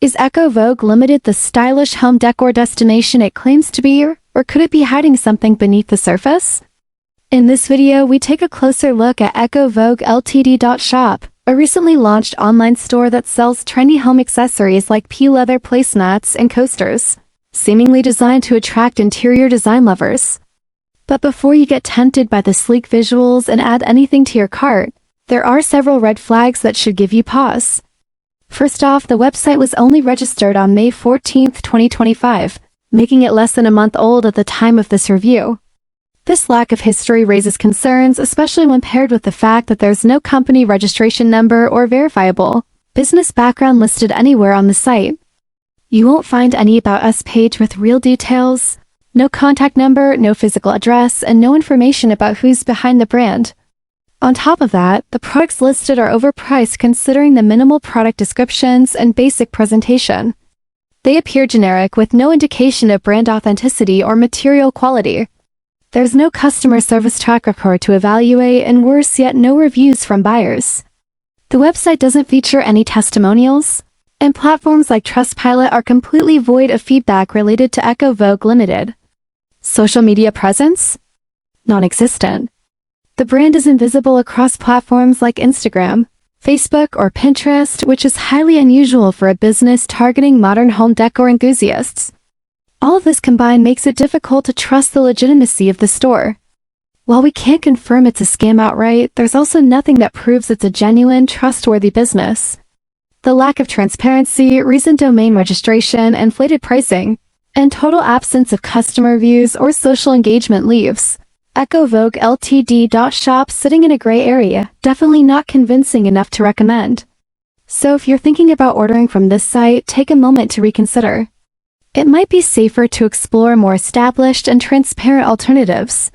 Is Echo Vogue Limited the stylish home decor destination it claims to be, or could it be hiding something beneath the surface? In this video, we take a closer look at Echo Vogue LTD.shop, a recently launched online store that sells trendy home accessories like P-leather placemats and coasters, seemingly designed to attract interior design lovers. But before you get tempted by the sleek visuals and add anything to your cart, there are several red flags that should give you pause. First off, the website was only registered on May 14, 2025, making it less than a month old at the time of this review. This lack of history raises concerns, especially when paired with the fact that there's no company registration number or verifiable business background listed anywhere on the site. You won't find any About Us page with real details, no contact number, no physical address, and no information about who's behind the brand. On top of that, the products listed are overpriced considering the minimal product descriptions and basic presentation. They appear generic with no indication of brand authenticity or material quality. There's no customer service track record to evaluate, and worse yet, no reviews from buyers. The website doesn't feature any testimonials, and platforms like Trustpilot are completely void of feedback related to Echo Vogue Limited. Social media presence? Non-existent. The brand is invisible across platforms like Instagram, Facebook, or Pinterest, which is highly unusual for a business targeting modern home decor enthusiasts. All of this combined makes it difficult to trust the legitimacy of the store. While we can't confirm it's a scam outright, there's also nothing that proves it's a genuine, trustworthy business. The lack of transparency, recent domain registration, inflated pricing, and total absence of customer reviews or social engagement leaves Echo Vogue LTD.shop sitting in a gray area, definitely not convincing enough to recommend. So if you're thinking about ordering from this site, take a moment to reconsider. It might be safer to explore more established and transparent alternatives.